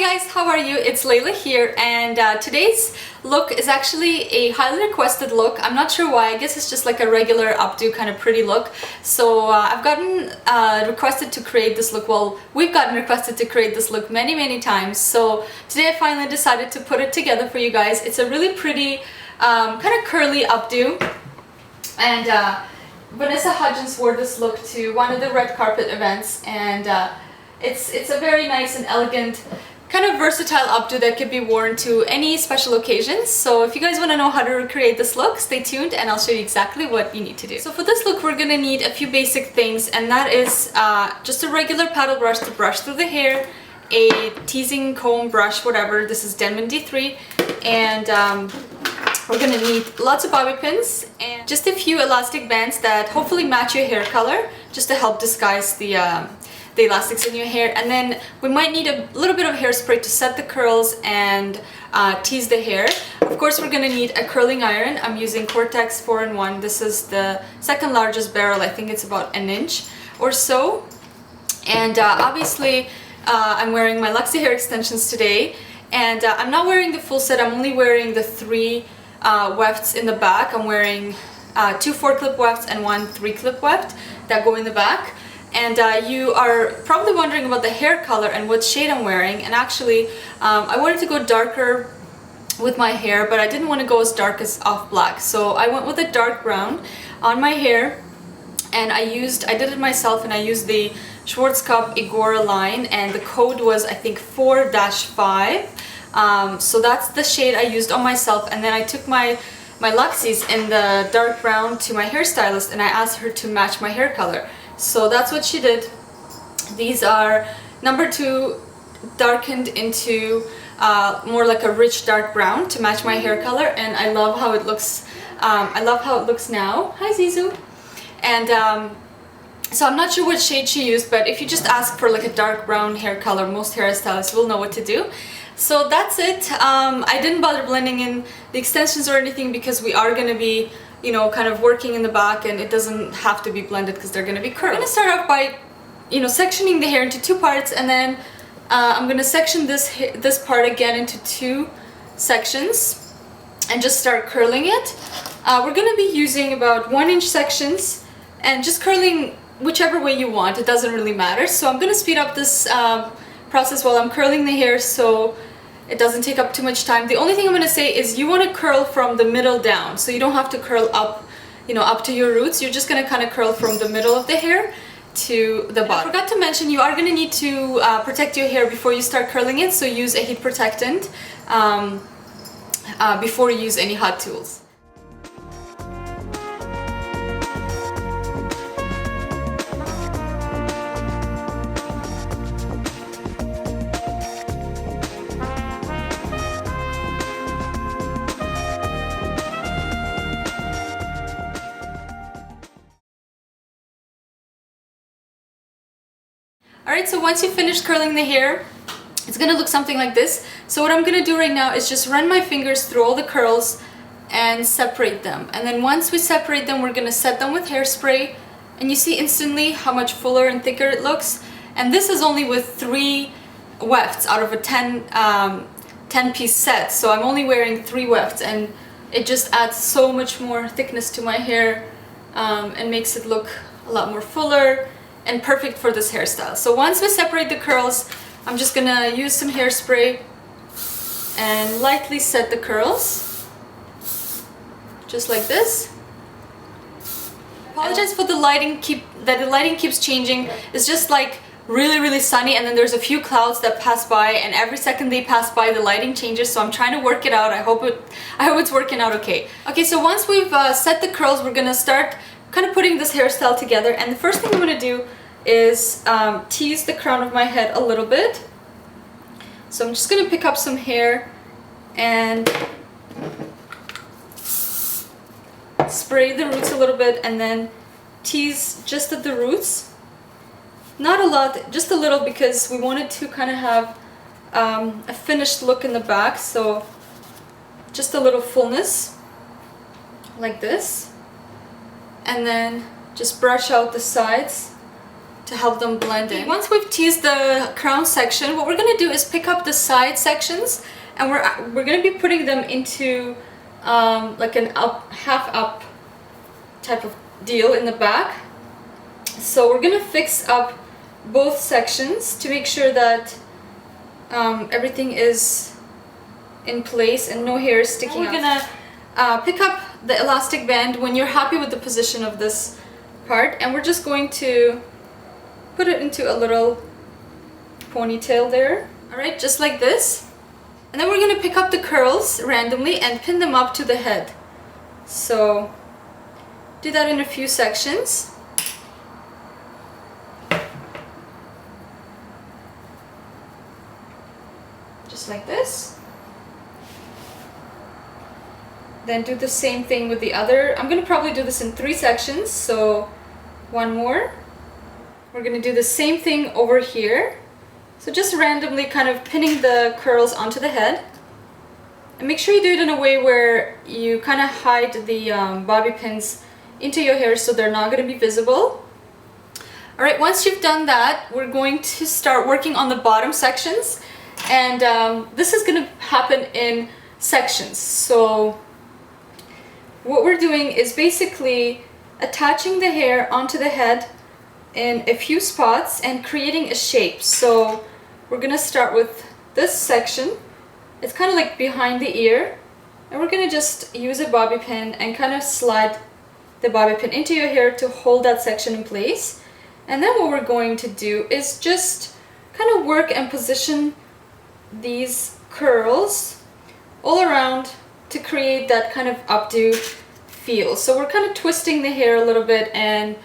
guys, how are you? It's Layla here, and today's look is actually a highly requested look. I'm not sure why. I guess it's just like a regular updo kind of pretty look. So I've gotten requested to create this look. Well, we've gotten requested to create this look many times. So today I finally decided to put it together for you guys. It's a really pretty kind of curly updo, and Vanessa Hudgens wore this look to one of the red carpet events, and it's a very nice and elegant kind of versatile updo that could be worn to any special occasions. So if you guys want to know how to recreate this look, stay tuned and I'll show you exactly what you need to do. So for this look, we're gonna need a few basic things, and that is just a regular paddle brush to brush through the hair, a teasing comb brush, whatever. This is Denman D3, and we're gonna need lots of bobby pins and just a few elastic bands that hopefully match your hair color, just to help disguise the elastics in your hair. And then we might need a little bit of hairspray to set the curls and tease the hair. Of course, we're gonna need a curling iron. I'm using Cortex 4-in-1. This is the second largest barrel. I think it's about an inch or so. And obviously, I'm wearing my Luxy hair extensions today. And I'm not wearing the full set. I'm only wearing the 3 wefts in the back. I'm wearing 2 4-clip wefts and 1 3-clip weft that go in the back. And you are probably wondering about the hair color and what shade I'm wearing. And actually, I wanted to go darker with my hair, but I didn't want to go as dark as off black. So I went with a dark brown on my hair, and I did it myself, and I used the Schwarzkopf Igora line, and the code was, I think, 4-5. So that's the shade I used on myself. And then I took my Luxys in the dark brown to my hairstylist, and I asked her to match my hair color. So that's what she did. These are number 2 darkened into more like a rich dark brown to match my hair color, and I love how it looks. I love how it looks now. Hi Zizu. And so I'm not sure what shade she used, but if you just ask for like a dark brown hair color, most hairstylists will know what to do. So that's it. I didn't bother blending in the extensions or anything because we are gonna be, you know, kind of working in the back, and it doesn't have to be blended because they're going to be curled. I'm going to start off by, you know, sectioning the hair into 2 parts, and then I'm going to section this part again into 2 sections and just start curling it. We're going to be using about 1-inch sections and just curling whichever way you want. It doesn't really matter. So I'm going to speed up this process while I'm curling the hair so it doesn't take up too much time. The only thing I'm going to say is you want to curl from the middle down, so you don't have to curl up, you know, up to your roots. You're just going to kind of curl from the middle of the hair to the bottom. I forgot to mention, you are going to need to protect your hair before you start curling it, so use a heat protectant before you use any hot tools. Alright, so once you finish curling the hair, it's gonna look something like this. So what I'm gonna do right now is just run my fingers through all the curls and separate them. And then once we separate them, we're gonna set them with hairspray, and you see instantly how much fuller and thicker it looks. And this is only with 3 wefts out of a 10-piece set. So I'm only wearing 3 wefts, and it just adds so much more thickness to my hair and makes it look a lot more fuller and perfect for this hairstyle. So once we separate the curls, I'm just gonna use some hairspray and lightly set the curls, just like this. I apologize for the lighting, the lighting keeps changing. It's just like really sunny, and then there's a few clouds that pass by, and every second they pass by, the lighting changes. So I'm trying to work it out. I hope it's working out okay. Okay, so once we've set the curls, we're gonna start kind of putting this hairstyle together. And the first thing I'm going to do is tease the crown of my head a little bit. So I'm just going to pick up some hair and spray the roots a little bit, and then tease just at the roots. Not a lot, just a little, because we wanted to kind of have a finished look in the back. So just a little fullness like this. And then just brush out the sides to help them blend in. Once we've teased the crown section, what we're gonna do is pick up the side sections, and we're gonna be putting them into like an half up type of deal in the back. So we're gonna fix up both sections to make sure that everything is in place and no hair is sticking out. We're gonna pick up the elastic band when you're happy with the position of this part, and we're just going to put it into a little ponytail there. Alright, just like this. And then we're going to pick up the curls randomly and pin them up to the head. So do that in a few sections. Just like this. Then do the same thing with the other. I'm going to probably do this in 3 sections, so one more. We're going to do the same thing over here. So just randomly kind of pinning the curls onto the head. And make sure you do it in a way where you kind of hide the bobby pins into your hair so they're not going to be visible. Alright, once you've done that, we're going to start working on the bottom sections. And this is going to happen in sections. So what we're doing is basically attaching the hair onto the head in a few spots and creating a shape. So we're gonna start with this section. It's kind of like behind the ear, and we're gonna just use a bobby pin and kind of slide the bobby pin into your hair to hold that section in place. And then what we're going to do is just kind of work and position these curls all around to create that kind of updo feel. So we're kind of twisting the hair a little bit and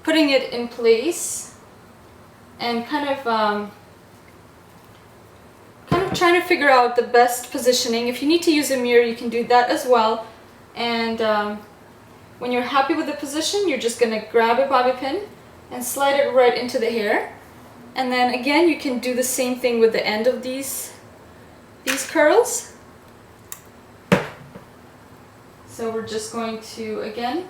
putting it in place, and kind of trying to figure out the best positioning. If you need to use a mirror, you can do that as well. And when you're happy with the position, you're just gonna grab a bobby pin and slide it right into the hair. And then again, you can do the same thing with the end of these curls. So we're just going to again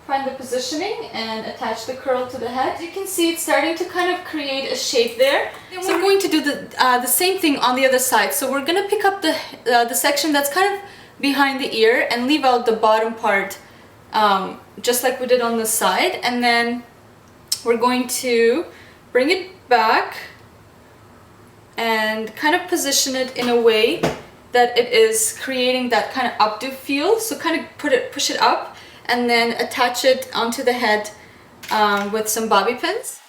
find the positioning and attach the curl to the head. As you can see, it's starting to kind of create a shape there. Then we're going to do the same thing on the other side. So we're going to pick up the section that's kind of behind the ear and leave out the bottom part, just like we did on the side. And then we're going to bring it back and kind of position it in a way that it is creating that kind of updo feel. So kind of push it up, and then attach it onto the head with some bobby pins.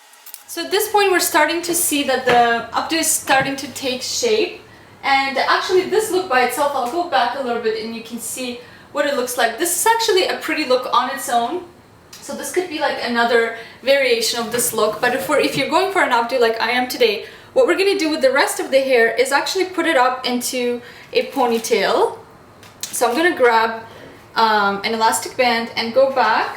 So at this point, we're starting to see that the updo is starting to take shape. And actually this look by itself, I'll go back a little bit and you can see what it looks like. This is actually a pretty look on its own. So this could be like another variation of this look. But if you're going for an updo like I am today, what we're gonna do with the rest of the hair is actually put it up into a ponytail. So I'm gonna grab an elastic band and go back.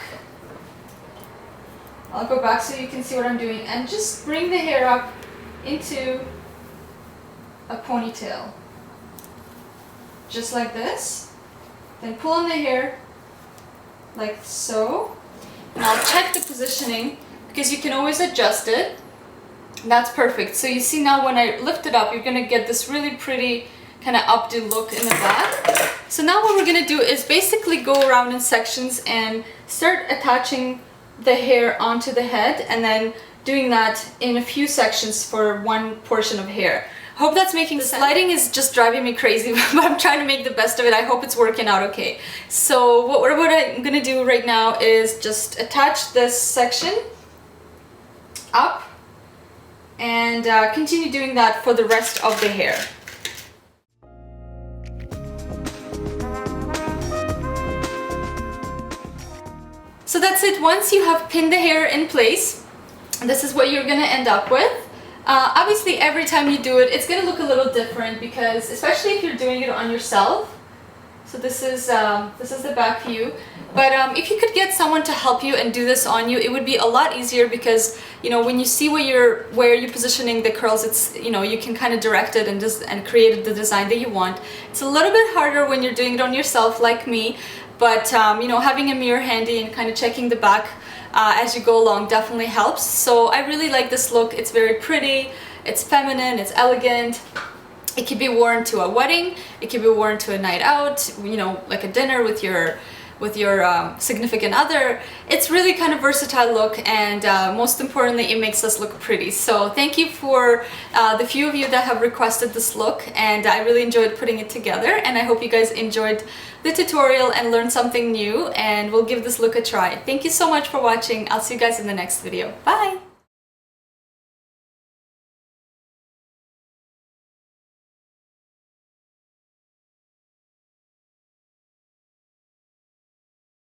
I'll go back so you can see what I'm doing, and just bring the hair up into a ponytail. Just like this. Then pull on the hair like so. And I'll check the positioning because you can always adjust it. That's perfect. So you see now when I lift it up, you're gonna get this really pretty kind of updo look in the back. So now what we're gonna do is basically go around in sections and start attaching the hair onto the head, and then doing that in a few sections for one portion of hair. I hope that's making sense. The lighting is just driving me crazy, but I'm trying to make the best of it. I hope it's working out okay. So what I'm gonna do right now is just attach this section up and continue doing that for the rest of the hair. So that's it. Once you have pinned the hair in place, this is what you're gonna end up with. Obviously every time you do it, it's gonna look a little different, because especially if you're doing it on yourself. So this is the back view. But if you could get someone to help you and do this on you, it would be a lot easier, because when you see where you're positioning the curls, it's you can kind of direct it and create the design that you want. It's a little bit harder when you're doing it on yourself like me, but having a mirror handy and kind of checking the back as you go along definitely helps. So I really like this look. It's very pretty, it's feminine, it's elegant. It could be worn to a wedding, it could be worn to a night out, you know, like a dinner with your significant other. It's really kind of versatile look, and most importantly, it makes us look pretty. So thank you for the few of you that have requested this look, and I really enjoyed putting it together, and I hope you guys enjoyed the tutorial and learned something new, and we'll give this look a try. Thank you so much for watching. I'll see you guys in the next video. Bye!